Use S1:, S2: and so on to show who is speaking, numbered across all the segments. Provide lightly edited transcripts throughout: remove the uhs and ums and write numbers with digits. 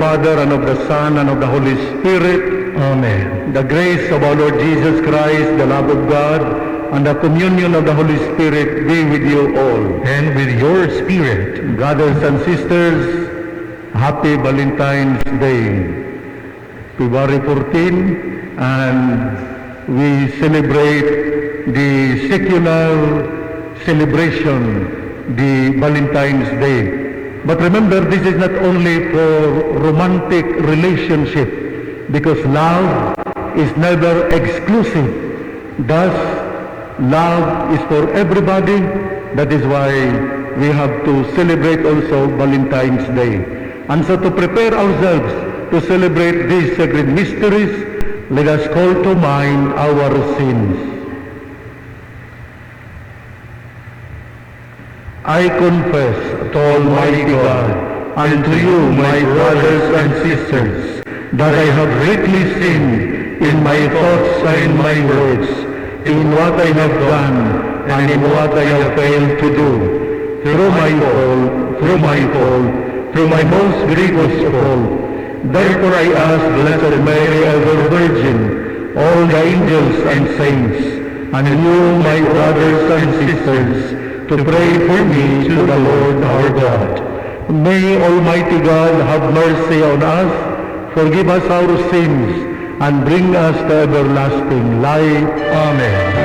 S1: Father, and of the Son, and of the Holy Spirit.
S2: Amen.
S1: The grace of our Lord Jesus Christ, the love of God, and the communion of the Holy Spirit be with you all.
S2: And with your spirit.
S1: Brothers and sisters, happy Valentine's Day. February 14, and we celebrate the secular celebration, the Valentine's Day. But remember, this is not only for romantic relationship, because love is never exclusive. Thus, love is for everybody. That is why we have to celebrate also Valentine's Day. And so to prepare ourselves to celebrate these sacred mysteries, let us call to mind our sins. I confess to Almighty God and to you, my brothers and sisters, that I have greatly sinned in my thoughts and my words, in what I have done and in what I have failed to do, through my most grievous fault. Therefore I ask Blessed Mary, ever Virgin, all the angels and saints, and you, my brothers and sisters, to pray for me to the Lord our God. May Almighty God have mercy on us, forgive us our sins, and bring us to everlasting life. Amen.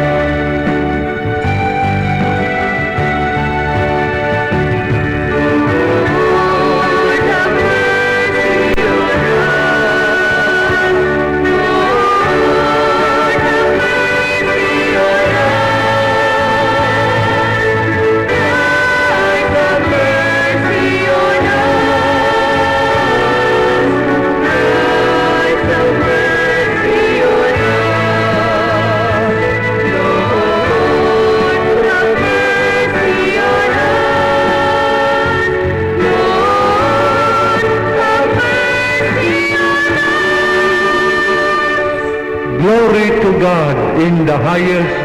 S1: Glory to God in the highest.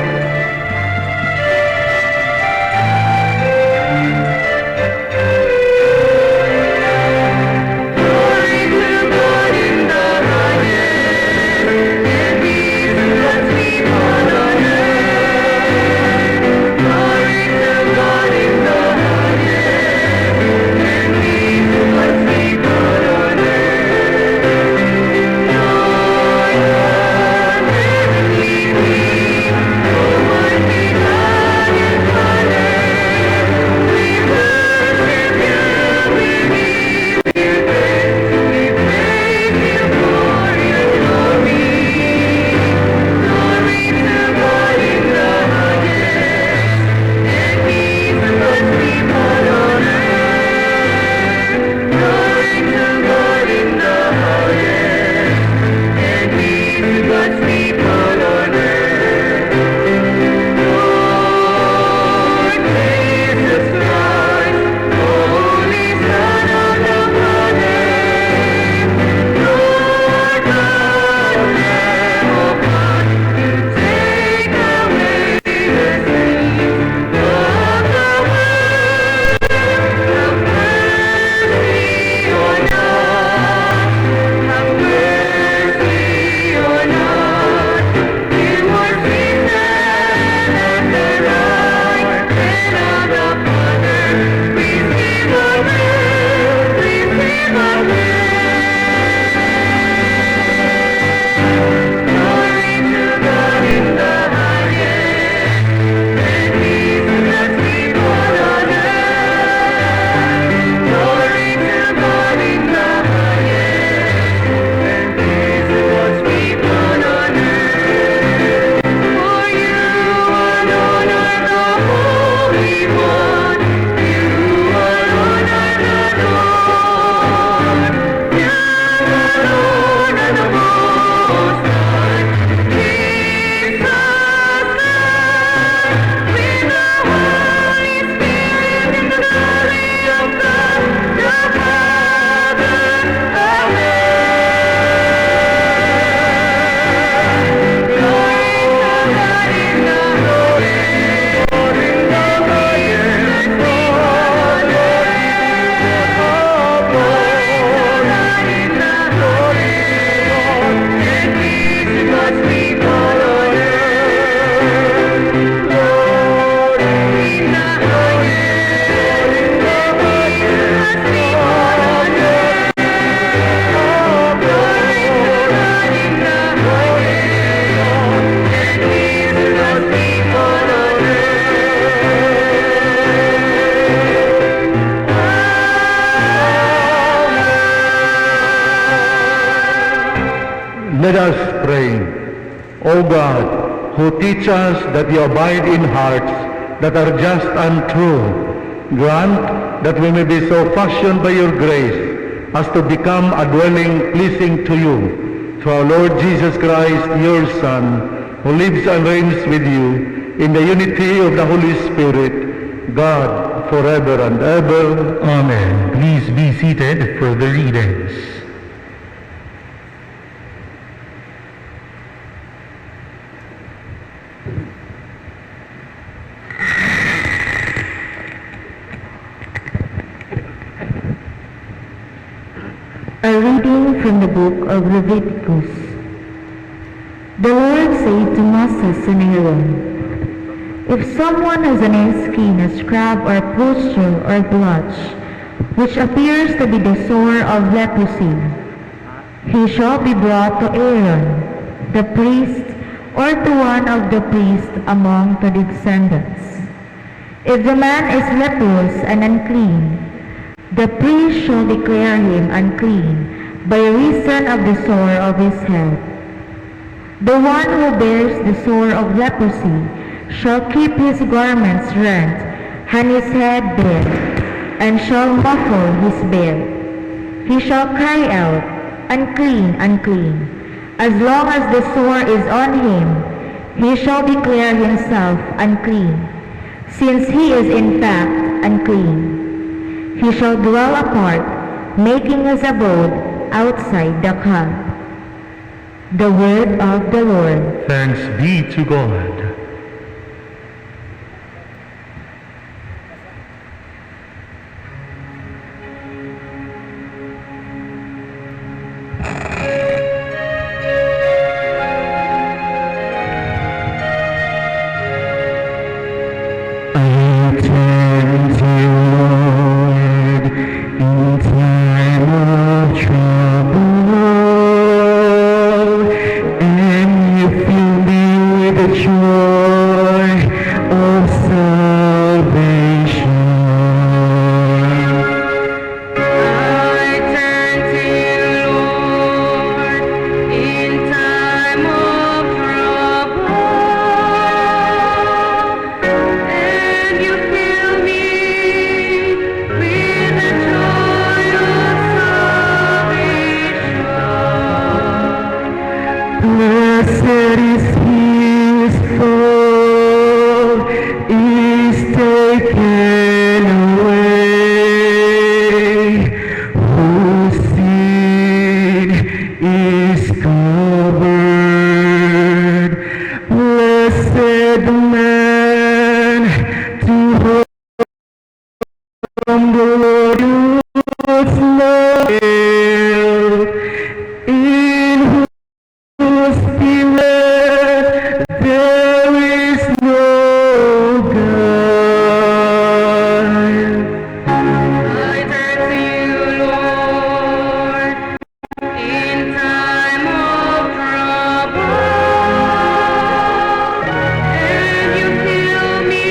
S1: Let us pray. O God, who teach us that you abide in hearts that are just and true, grant that we may be so fashioned by your grace as to become a dwelling pleasing to you. Through our Lord Jesus Christ, your Son, who lives and reigns with you in the unity of the Holy Spirit, God, forever and ever.
S2: Amen. Please be seated for the readings.
S3: A reading from the book of Leviticus. The Lord said to Moses and Aaron, "If someone has on his skin a scab or pustule or blotch, which appears to be the sore of leprosy, he shall be brought to Aaron, the priest, or to one of the priests among the descendants. If the man is leprous and unclean, the priest shall declare him unclean by reason of the sore of his head. The one who bears the sore of leprosy shall keep his garments rent and his head bare, and shall muffle his beard. He shall cry out, 'Unclean, unclean.' As long as the sore is on him, he shall declare himself unclean, since he is in fact unclean. He shall dwell apart, making his abode outside the camp." The word of the Lord.
S2: Thanks be to God.
S3: Blessed is his foe is taken away, whose sin is covered. Blessed the man to whom the Lord is loyal, in whose spirit there is no guile.
S4: I turn to you, Lord, in time of trouble, and you fill me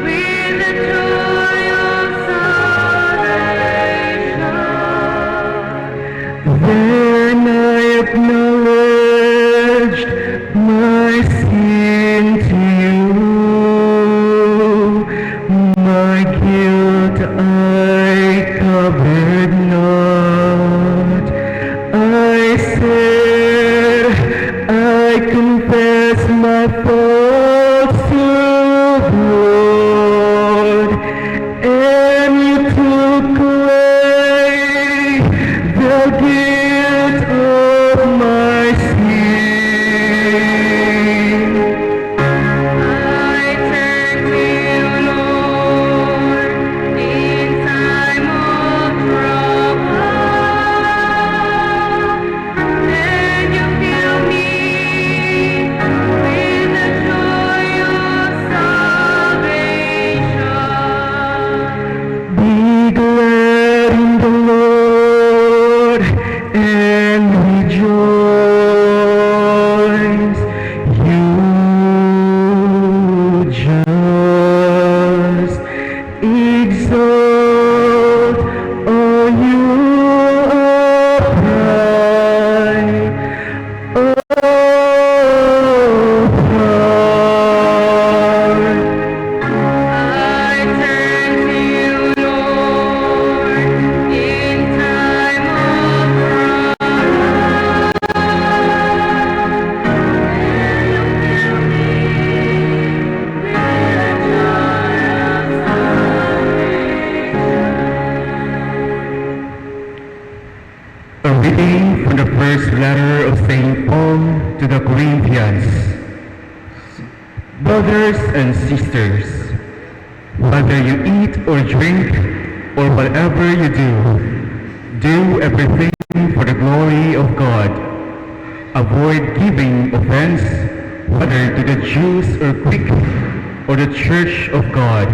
S4: with the joy of salvation.
S3: Then I acknowledged my sin to you, my guilt I covered not. I said, I confess my faults to the Lord, and you took away the guilt of my sin.
S4: I turn to you, Lord, in time of trouble, and
S5: first letter of St. Paul to the Corinthians. Brothers and sisters, whether you eat or drink or whatever you do everything for the glory of God. Avoid giving offense whether to the Jews or Greek or the church of God,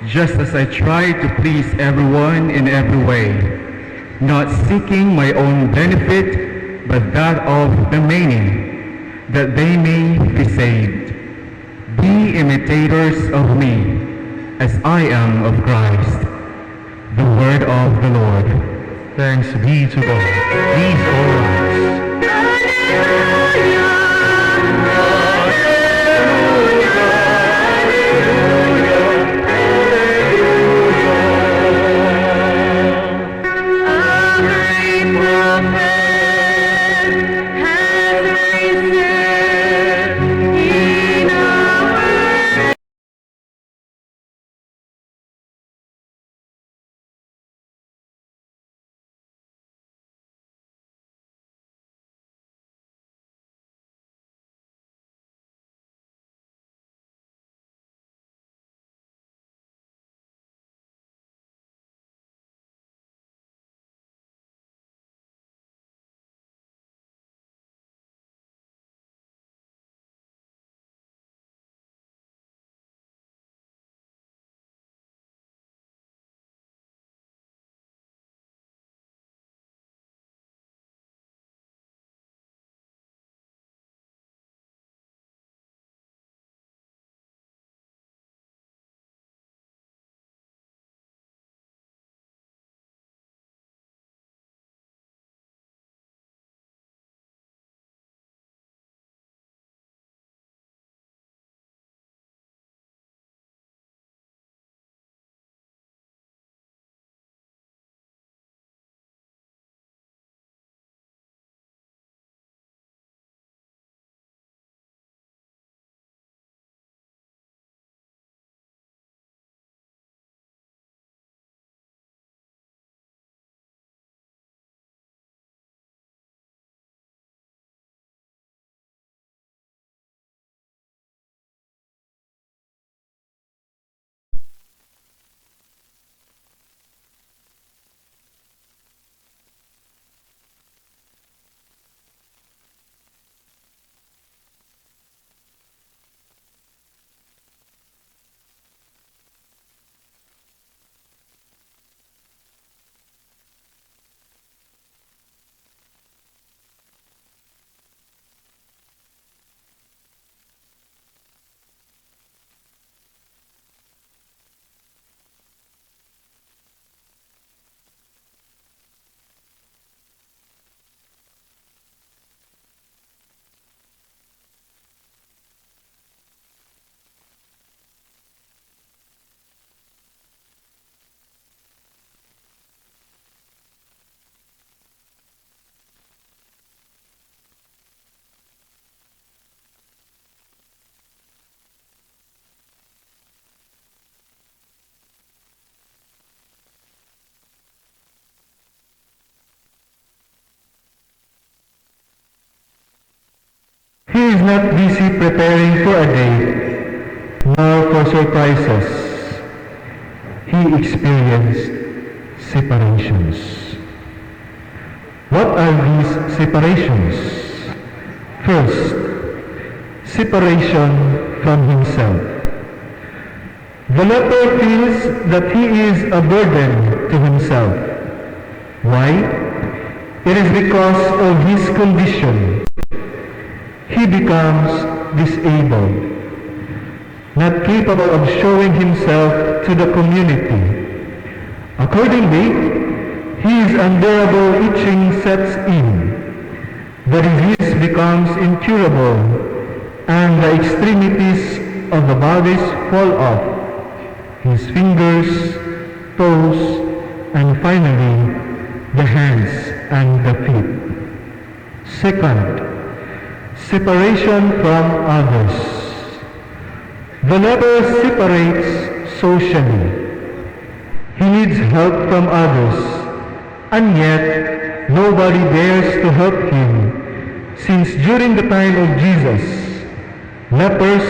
S5: just as I try to please everyone in every way, not seeking my own benefit, but that of the many, that they may be saved. Be imitators of me, as I am of Christ. The word of the Lord.
S2: Thanks be to God. Please all rise.
S1: He is not busy preparing for a date, nor for surprises. He experienced separations. What are these separations? First, separation from himself. The leper feels that he is a burden to himself. Why? It is because of his condition. He becomes disabled, not capable of showing himself to the community. Accordingly, his unbearable itching sets in. The disease becomes incurable, and the extremities of the bodies fall off. His fingers, toes, and finally, the hands and the feet. Second, separation from others. The leper separates socially. He needs help from others, and yet nobody dares to help him, since during the time of Jesus, lepers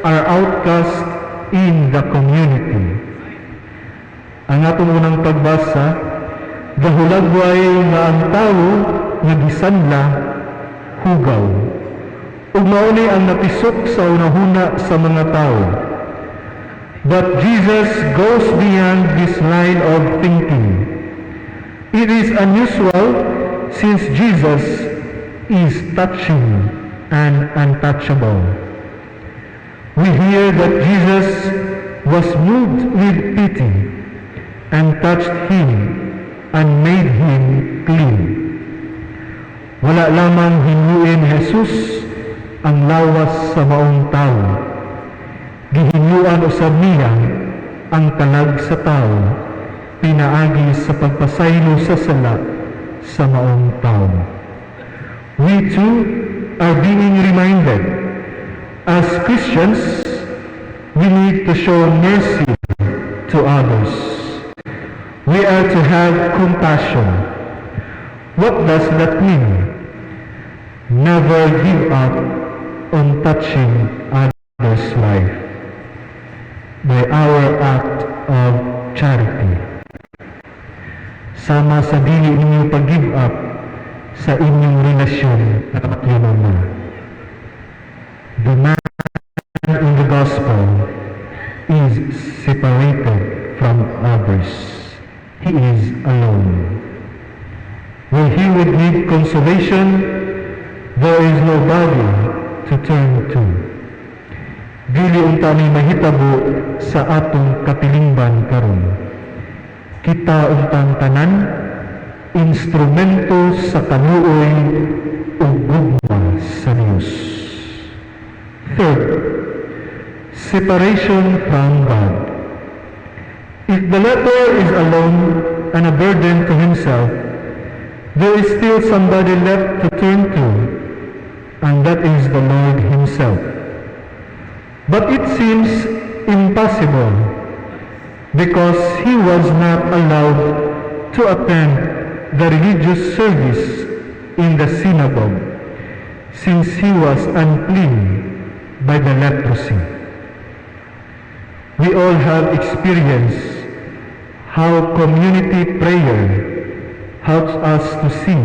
S1: are outcast in the community. Ang atong unang pagbasa, gahulagway nga ang tao nga gisanla hugaw. Ug mao ni ang napisok sa unahuna sa mga tao. But Jesus goes beyond this line of thinking. It is unusual since Jesus is touching and untouchable. We hear that Jesus was moved with pity and touched him and made him clean. Wala lamang hinuin Jesus ang lawas sa maong tao. Gihinuan usab niya ang talag sa tao, pinaagi sa pagpasaylo sa sala sa maong tao. We too are being reminded, as Christians, we need to show mercy to others. We are to have compassion. What does that mean? Never give up on touching others' life by our act of charity. Sama sa dili ninyo pag-give up sa inyong relasyon at kinama. The man in the gospel is separated from others. He is alone. When he would need consolation, there is nobody to turn to. Dili unta ni mahitabo sa atong katilingban karon. Kita untang tanan instrumento sa kanuoy ug gugma sa Dios. Third, separation from God. If the leper is alone and a burden to himself, there is still somebody left to turn to, and that is the Lord himself. But it seems impossible because he was not allowed to attend the religious service in the synagogue since he was unclean by the leprosy. We all have experienced how community prayer helps us to see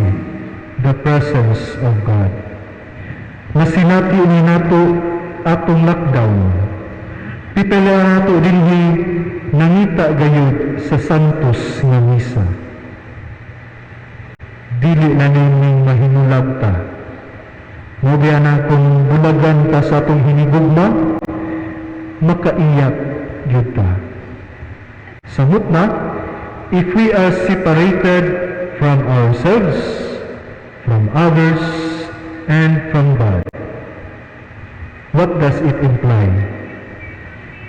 S1: the presence of God. Nasinati ni nato atong lockdown. Pipila nato dinhi nangita gayud sa santos nga misa. Dili na niming mahinulag ta. Mobiya na kung bulagan ta sa atong hinigugma, makaiyak gyud ta. Samot na, if we are separated from ourselves, from others, and from God, what does it imply?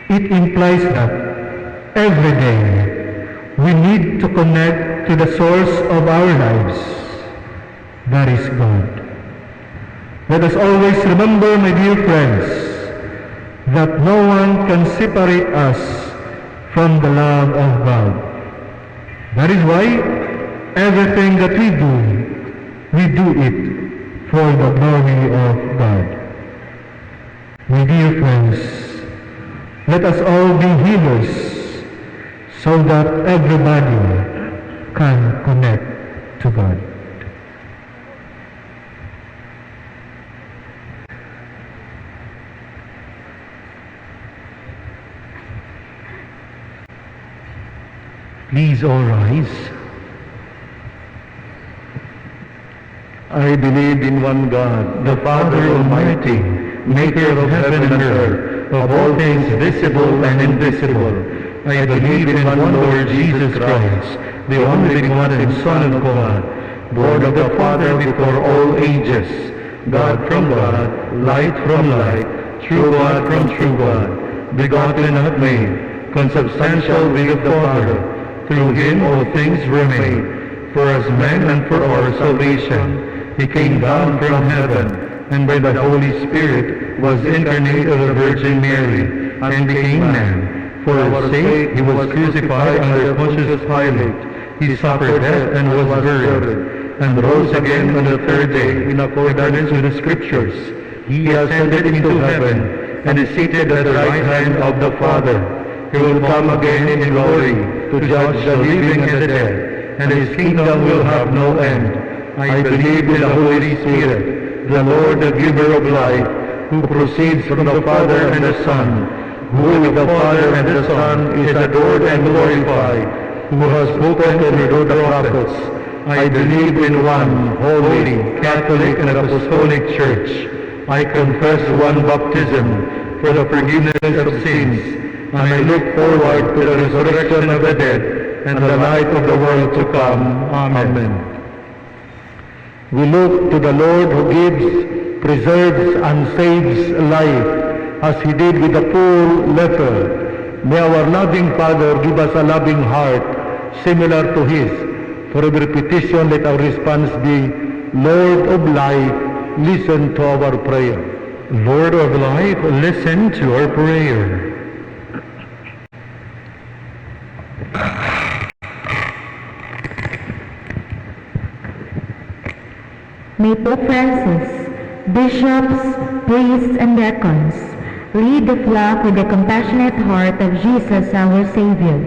S1: It implies that every day we need to connect to the source of our lives, that is God. Let us always remember, my dear friends, that no one can separate us from the love of God. That is why everything that we do it for the glory of God. My dear friends, let us all be healers so that everybody can connect to God.
S2: Please all rise.
S1: I believe in one God, the Father Almighty, maker of heaven and earth, of all things visible and invisible. I believe in one Lord Jesus Christ, the only begotten Son of God, born of the Father before all ages, God from God, light from light, true God from true God, begotten not made, consubstantial with the Father. Through him all things were made. For us men and for our salvation, he came down from heaven, and by the Holy Spirit was incarnate of the Virgin Mary, and became man. For our sake he was crucified under Pontius Pilate. He suffered death and was buried, and rose again on the third day in accordance with the Scriptures. He ascended into heaven and is seated at the right hand of the Father. He will come again in glory to judge the living and the dead, and his kingdom will have no end. I believe in the Holy Spirit, the Lord, the giver of life, who proceeds from the Father and the Son, who with the Father and the Son is adored and glorified, who has spoken through the prophets. I believe in one holy, Catholic, and Apostolic Church. I confess one baptism for the forgiveness of sins, and I look forward to the resurrection of the dead and the life of the world to come. Amen. We look to the Lord who gives, preserves, and saves life, as he did with the poor leper. May our loving Father give us a loving heart similar to his. For every petition, let our response be, Lord of life, listen to our prayer.
S2: Lord of life, listen to our prayer.
S3: May Pope Francis, bishops, priests, and deacons lead the flock with the compassionate heart of Jesus our Savior.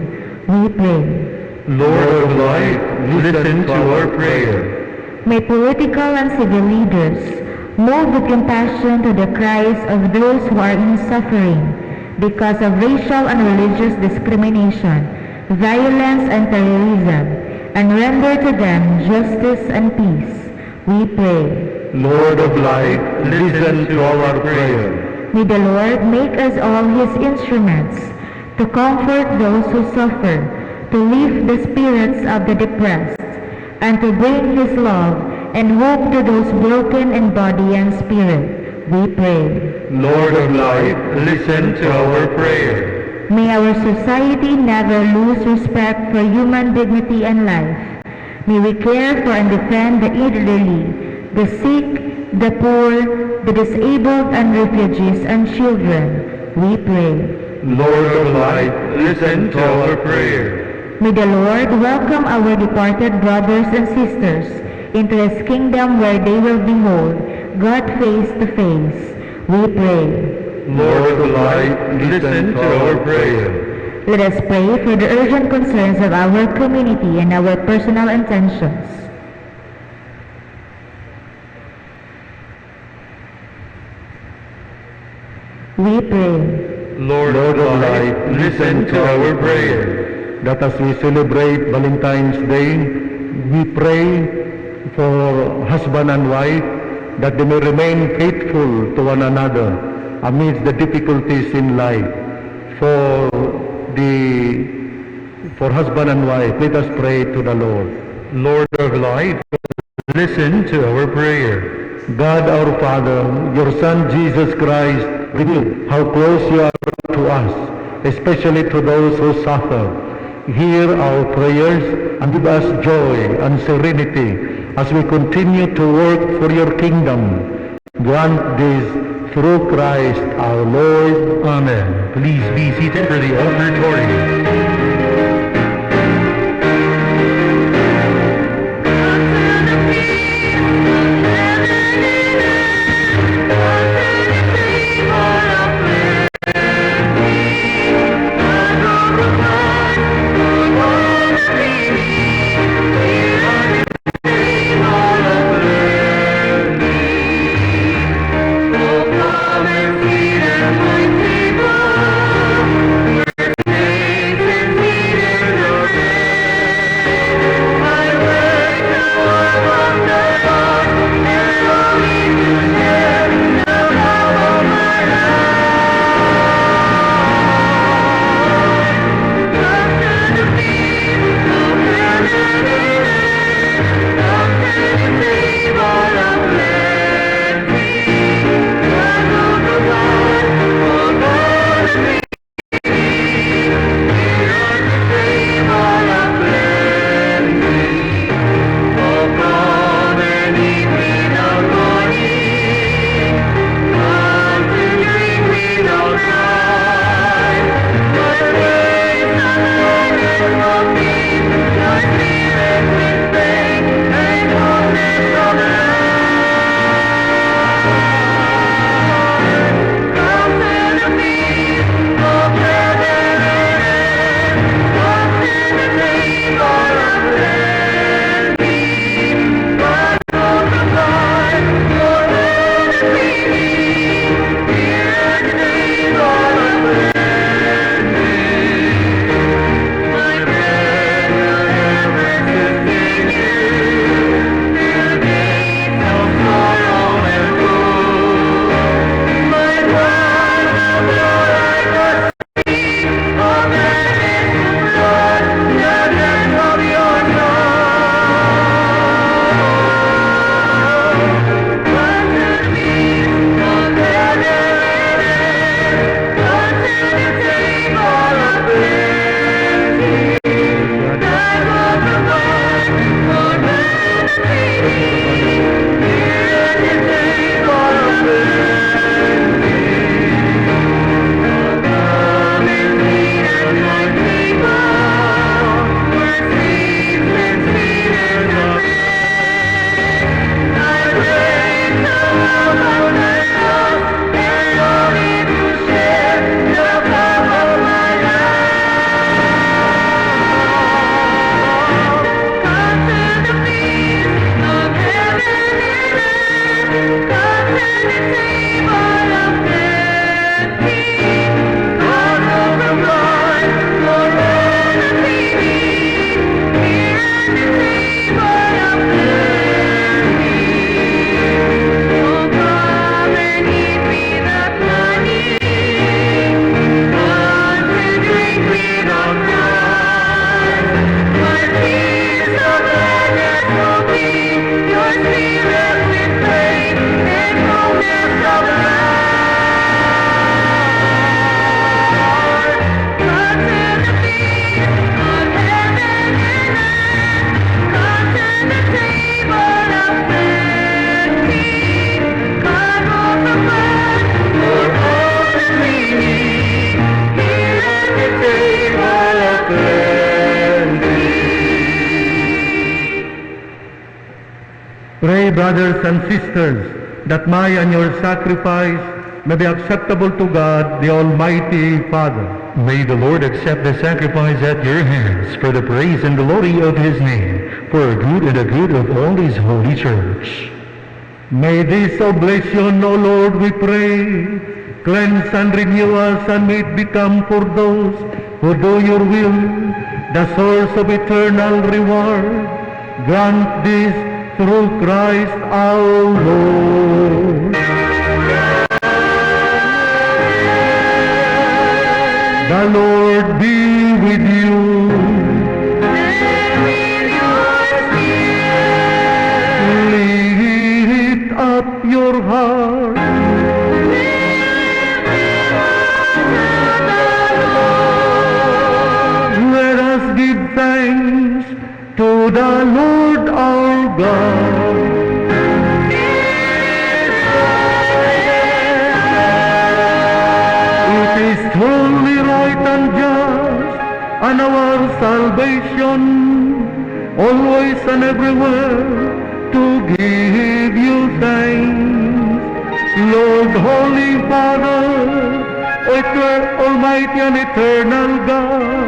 S3: We pray.
S1: Lord of life, listen to our prayer.
S3: May political and civil leaders move with compassion to the cries of those who are in suffering because of racial and religious discrimination, violence, and terrorism, and render to them justice and peace. We pray.
S1: Lord of life, listen to our prayer.
S3: May the Lord make us all his instruments to comfort those who suffer, to lift the spirits of the depressed, and to bring his love and hope to those broken in body and spirit. We pray.
S1: Lord of life, listen to our prayer.
S3: May our society never lose respect for human dignity and life. May we care for and defend the elderly, the sick, the poor, the disabled, and refugees and children. We pray.
S1: Lord of life, listen to our prayer.
S3: May the Lord welcome our departed brothers and sisters into his kingdom where they will behold God face to face. We pray.
S1: Lord of life, listen to our prayer.
S3: Let us pray for the urgent concerns of our community and our personal intentions. We pray.
S1: Lord of life, listen to our prayer. That as we celebrate Valentine's Day, we pray for husband and wife that they may remain faithful to one another amidst the difficulties in life. For husband and wife, let us pray to the Lord.
S2: Lord of life, listen to our prayer.
S1: God our Father, your Son Jesus Christ, reveal how close you are to us, especially to those who suffer. Hear our prayers and give us joy and serenity as we continue to work for your kingdom. Grant this through Christ our Lord.
S2: Amen. Please be seated for the offertory.
S4: Table, where
S1: brothers and sisters, that my and your sacrifice may be acceptable to God, the Almighty Father.
S2: May the Lord accept the sacrifice at your hands for the praise and glory of his name, for the good and the good of all his holy church.
S1: May this oblation, O Lord, we pray, cleanse and renew us, and may it become for those who do your will the source of eternal reward. Grant this through Christ our Lord. The Lord be with you.
S4: And with your spirit,
S1: Lift up your heart. Let us give thanks to the Lord our God. It is truly right and just, and our salvation, always and everywhere, to give you thanks. Lord, Holy Father, Almighty and eternal God,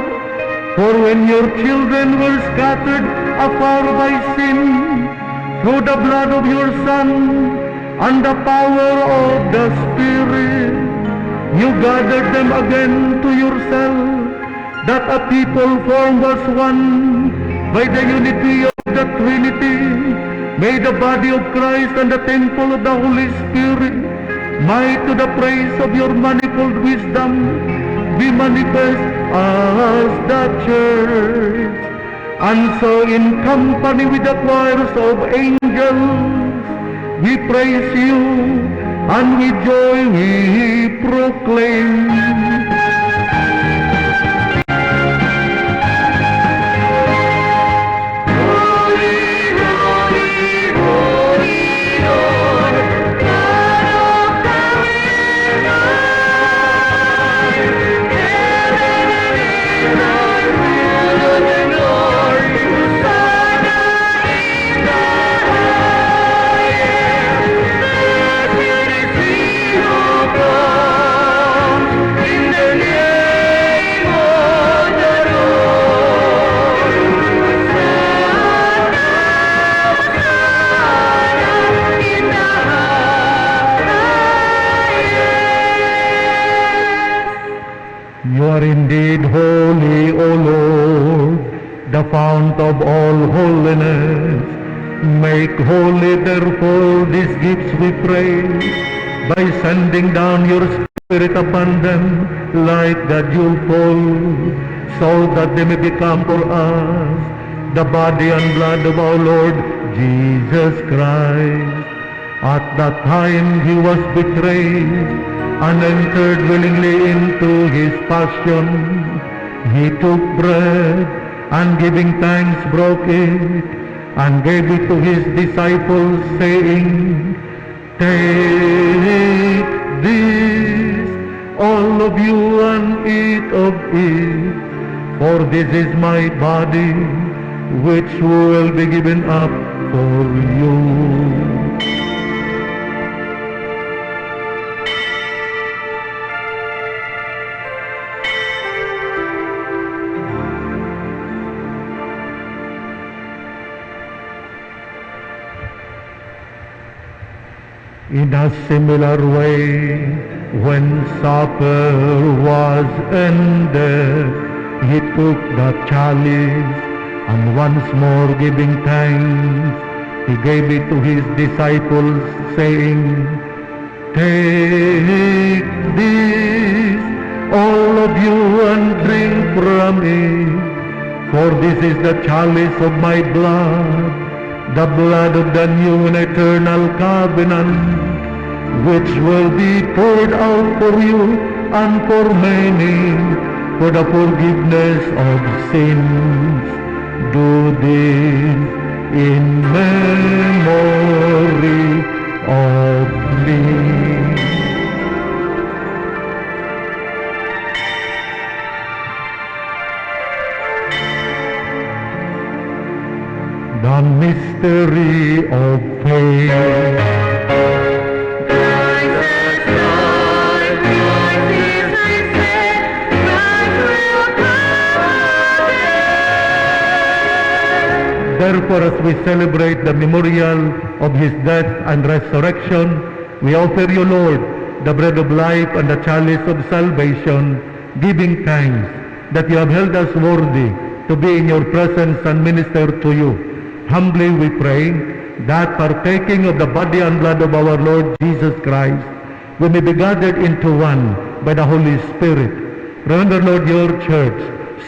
S1: for when your children were scattered afar by sin, through the blood of your Son and the power of the Spirit, you gathered them again to yourself, that a people formed as one by the unity of the Trinity. May the body of Christ and the temple of the Holy Spirit, might to the praise of your manifold wisdom, be manifest as the church. And so in company with the choirs of angels, we praise you, and with joy we proclaim. You are indeed holy, O Lord, the fount of all holiness. Make holy, therefore, these gifts, we pray, by sending down your Spirit upon them like the dewfall, so that they may become for us the body and blood of our Lord Jesus Christ. At that time he was betrayed and entered willingly into his passion. He took bread, and giving thanks broke it, and gave it to his disciples, saying, Take this, all of you, and eat of it, for this is my body, which will be given up for you. In a similar way, when supper was ended, he took the chalice, and once more giving thanks, he gave it to his disciples, saying, Take this, all of you, and drink from it, for this is the chalice of my blood, the blood of the new and eternal covenant, which will be poured out for you and for many for the forgiveness of sins. Do this in memory of me. The mystery mystery of faith.
S4: Christ has died, Christ is risen, Christ will come again.
S1: Therefore, as we celebrate the memorial of his death and resurrection, we offer you, Lord, the bread of life and the chalice of salvation, giving thanks that you have held us worthy to be in your presence and minister to you. Humbly we pray that partaking of the body and blood of our Lord Jesus Christ, we may be gathered into one by the Holy Spirit. Remember, Lord, your church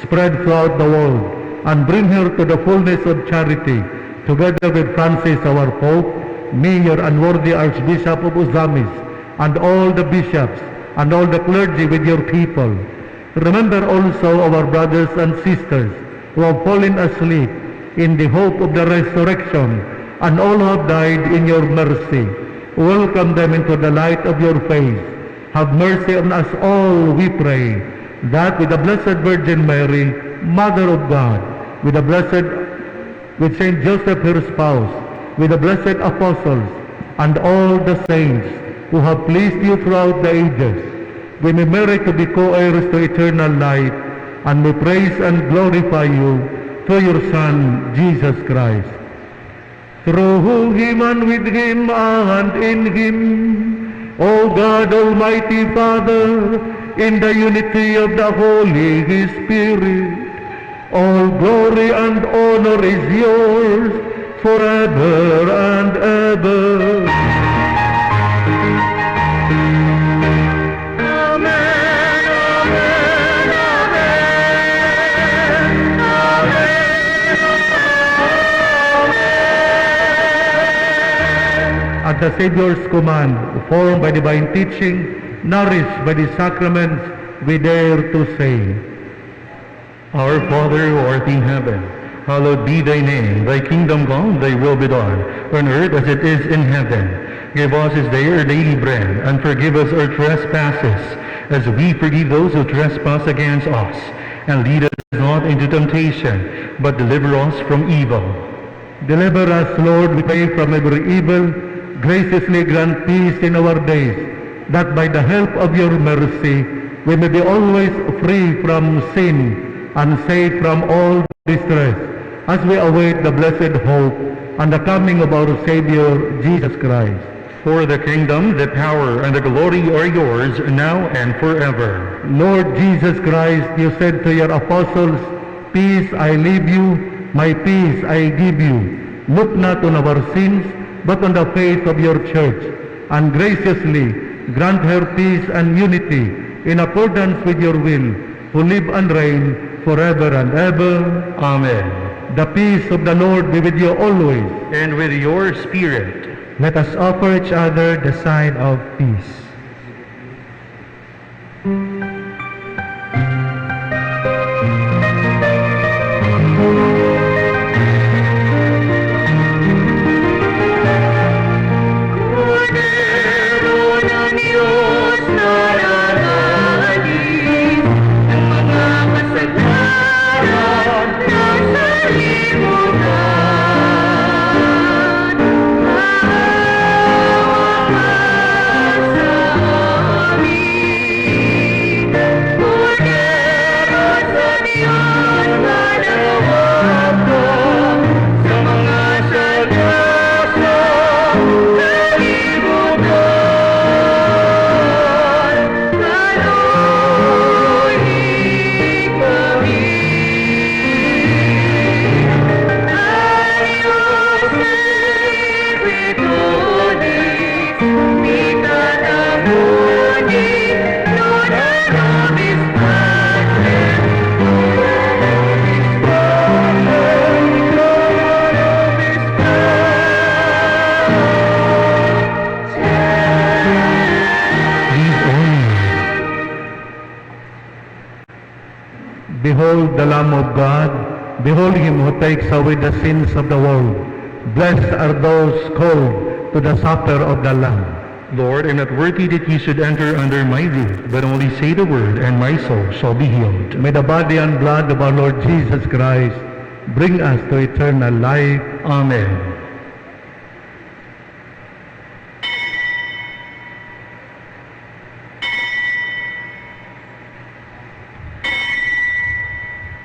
S1: spread throughout the world and bring her to the fullness of charity, together with Francis, our Pope, me, your unworthy Archbishop of Uzamis, and all the bishops and all the clergy with your people. Remember also our brothers and sisters who have fallen asleep in the hope of the resurrection, and all who have died in your mercy. Welcome them into the light of your face. Have mercy on us all, we pray, that with the Blessed Virgin Mary, Mother of God, with Saint Joseph, her spouse, with the blessed apostles, and all the saints who have pleased you throughout the ages, we may merit to be co-heirs to eternal life, and may praise and glorify you through your Son, Jesus Christ. Through him and with him and in him, O God, Almighty Father, in the unity of the Holy Spirit, all glory and honor is yours forever and ever. At the Savior's command, formed by divine teaching, nourished by the sacraments, we dare to say,
S2: Our Father who art in heaven, hallowed be thy name. Thy kingdom come, thy will be done, on earth as it is in heaven. Give us this day our daily bread, and forgive us our trespasses, as we forgive those who trespass against us. And lead us not into temptation, but deliver us from evil.
S1: Deliver us, Lord, we pray, from every evil. Graciously grant peace in our days, that by the help of your mercy, we may be always free from sin and safe from all distress, as we await the blessed hope and the coming of our Savior, Jesus Christ.
S2: For the kingdom, the power, and the glory are yours, now and forever.
S1: Lord Jesus Christ, you said to your apostles, Peace I leave you, my peace I give you. Look not on our sins, but on the faith of your church, and graciously grant her peace and unity in accordance with your will, who live and reign forever and ever.
S2: Amen.
S1: The peace of the Lord be with you always.
S2: And with your spirit.
S5: Let us offer each other the sign of peace.
S1: Behold the Lamb of God, behold him who takes away the sins of the world. Blessed are those called to the supper of the Lamb.
S2: Lord, I am not worthy that you should enter under my roof, but only say the word, and my soul shall be healed.
S1: May the body and blood of our Lord Jesus Christ bring us to eternal life.
S2: Amen.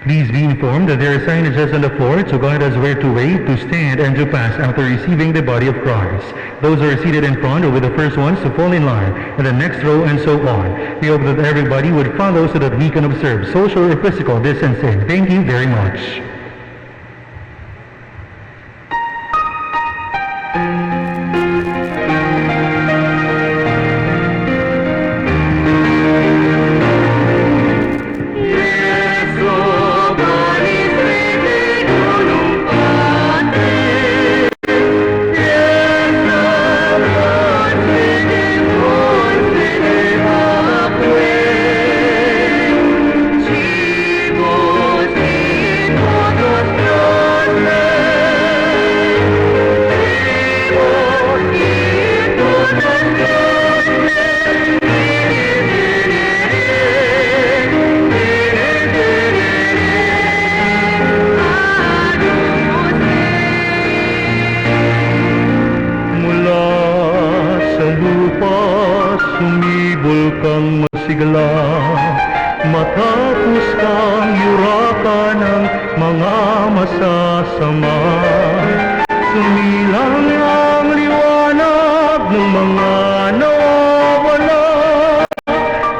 S2: Please be informed that there are signages on the floor to guide us where to wait, to stand, and to pass after receiving the body of Christ. Those who are seated in front will be the first ones to fall in line, and the next row, and so on. We hope that everybody would follow so that we can observe social or physical distancing. Thank you very much. Sumibol kang masigla, matapos kang yurakan ng mga masasama. Sumilang ang liwanag ng mga nawawala,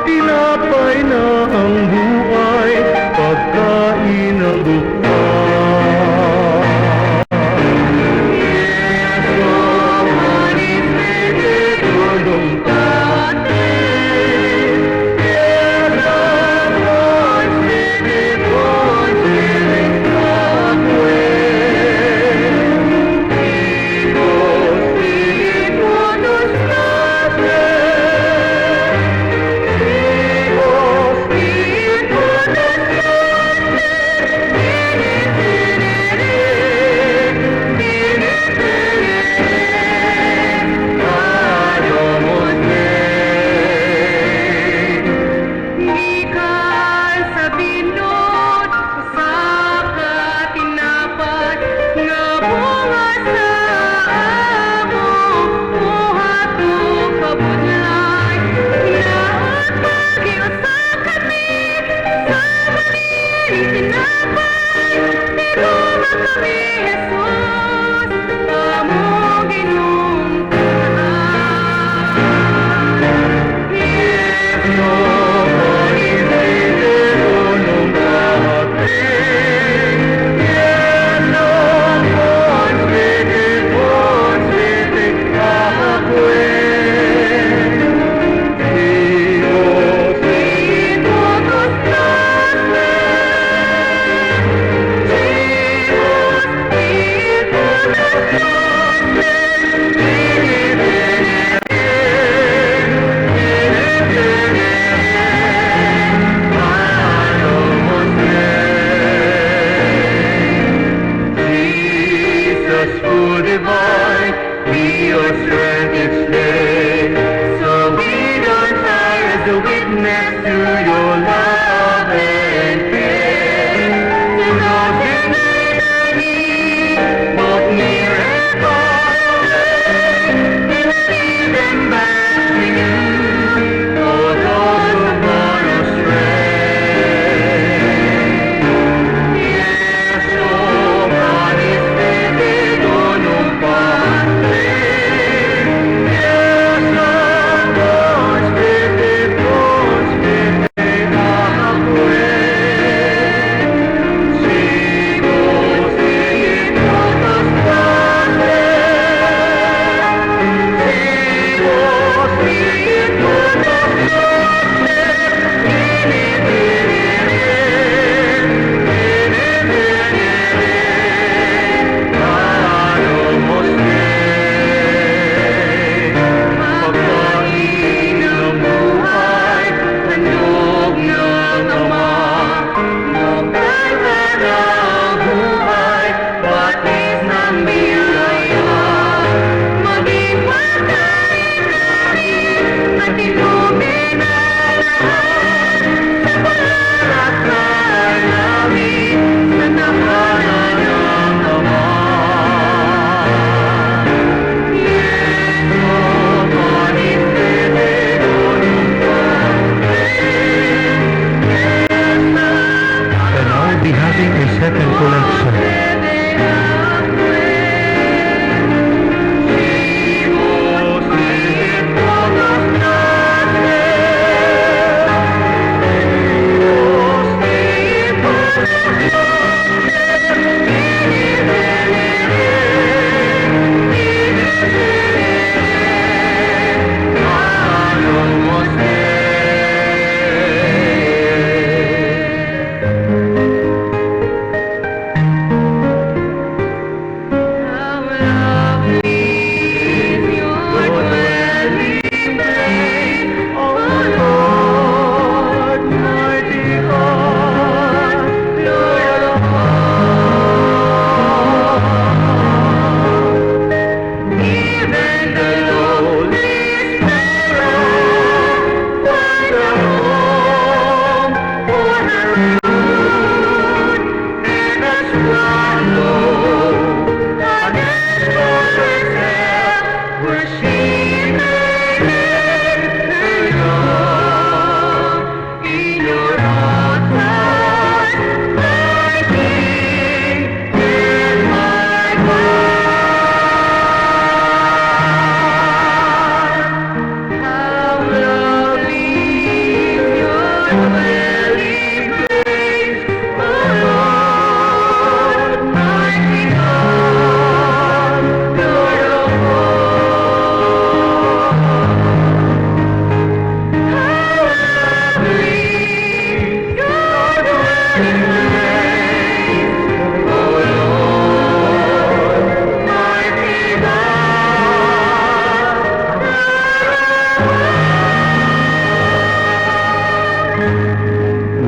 S2: tinapay na ang buhay, pagkain ng bukwan.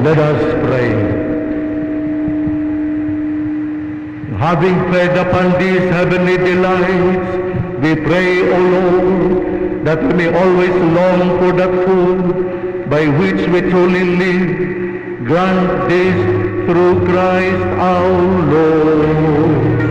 S1: Let us pray. Having fed upon these heavenly delights, we pray, O Lord, that we may always long for that food by which we truly live. Grant this through Christ our Lord.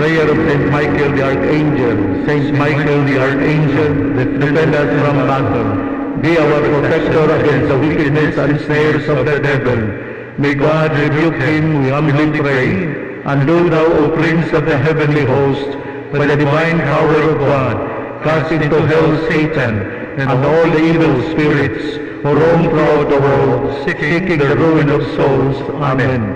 S1: Prayer of Saint Michael the Archangel. Saint Michael the Archangel, defend us from battle. Be our protector against the wickedness and snares of the devil. May God rebuke him, we humbly pray. And do thou, O Prince of the heavenly host, by the divine power of God, cast into hell Satan and all the evil spirits who roam throughout the world, seeking the ruin of souls. Amen.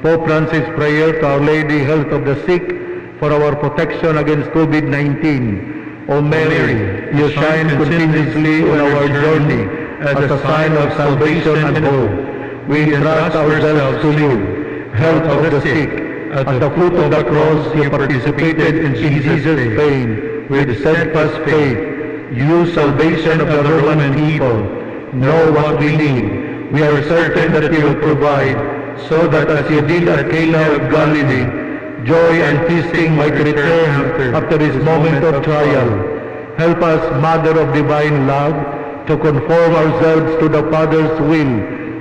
S1: Pope Francis' prayer to Our Lady, health of the sick, for our protection against COVID-19. O Mary, you shine continuously on our journey as a sign of salvation and hope. We entrust ourselves to you, health of the sick. At the foot of the cross you participated in Jesus' pain with steadfast faith. You, salvation of the Roman people, know what we need. We are certain that you will provide, so that as you did at Cana of Galilee, joy and feasting might return after this moment of trial. Help us, Mother of Divine Love, to conform ourselves to the Father's will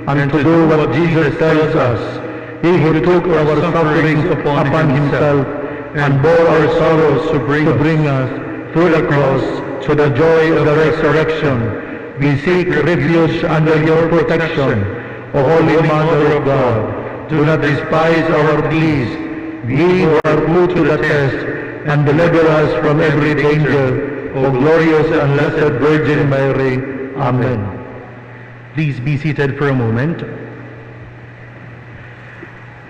S1: and to do what Jesus tells us. He who took our sufferings upon himself and bore our sorrows to bring us through the cross to the joy of the resurrection. We seek refuge under your protection, O Holy Mother of God. Do not despise our pleas. We who are put to the test, and deliver us from every danger, O glorious and blessed Virgin Mary. Amen.
S2: Please be seated for a moment.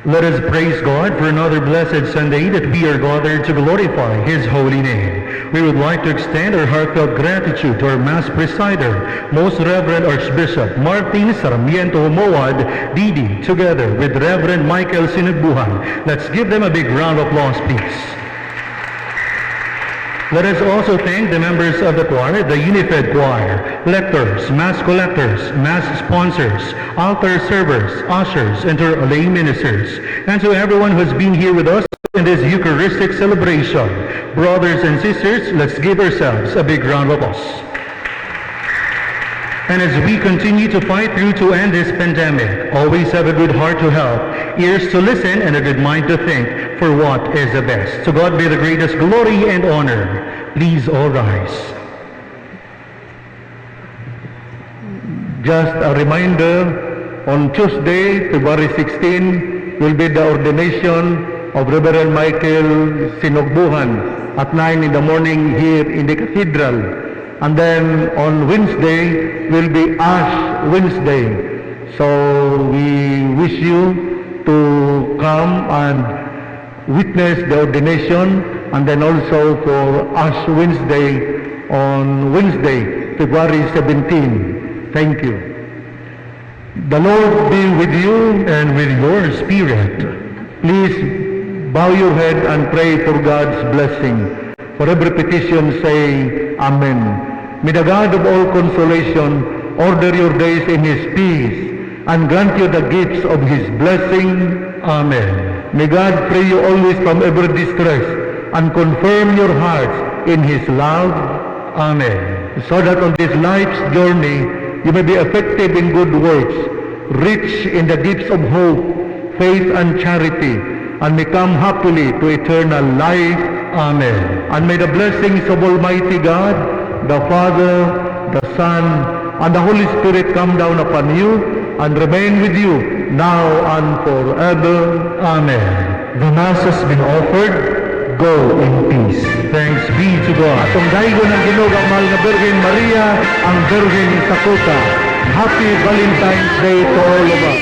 S2: Let us praise God for another blessed Sunday that we are gathered to glorify His holy name. We would like to extend our heartfelt gratitude to our Mass Presider, Most Reverend Archbishop Martin Sarmiento Moad Didi, together with Reverend Michael Sinagbuhan. Let's give them a big round of applause, please. Let us also thank the members of the choir, the Unified Choir, lectors, mass collectors, mass sponsors, altar servers, ushers, and to our lay ministers, and to everyone who has been here with us in this Eucharistic celebration. Brothers and sisters, let's give ourselves a big round of applause. And as we continue to fight through to end this pandemic, always have a good heart to help, ears to listen, and a good mind to think for what is the best. To God be the greatest glory and honor. Please all rise.
S1: Just a reminder, on Tuesday, February 16, will be the ordination of Reverend Michael Sinagbuhan at 9 in the morning here in the cathedral. And then on Wednesday will be Ash Wednesday. So we wish you to come and witness the ordination, and then also for Ash Wednesday on Wednesday, February 17. Thank you. The Lord be with you
S2: And with your spirit.
S1: Please bow your head and pray for God's blessing. For every petition say, Amen. May the God of all consolation order your days in His peace and grant you the gifts of His blessing.
S2: Amen.
S1: May God free you always from every distress and confirm your hearts in His love.
S2: Amen.
S1: So that on this life's journey you may be effective in good works, rich in the gifts of hope, faith and charity, and may come happily to eternal life.
S2: Amen.
S1: And may the blessings of Almighty God, the Father, the Son, and the Holy Spirit come down upon you and remain with you now and forever.
S2: Amen.
S1: The Mass has been offered. Go in peace.
S2: Thanks be to God.
S1: Atong daigo ng ginugang mahal na Virgin Maria, ang Virgin sa Kuta. Happy Valentine's Day to all of us.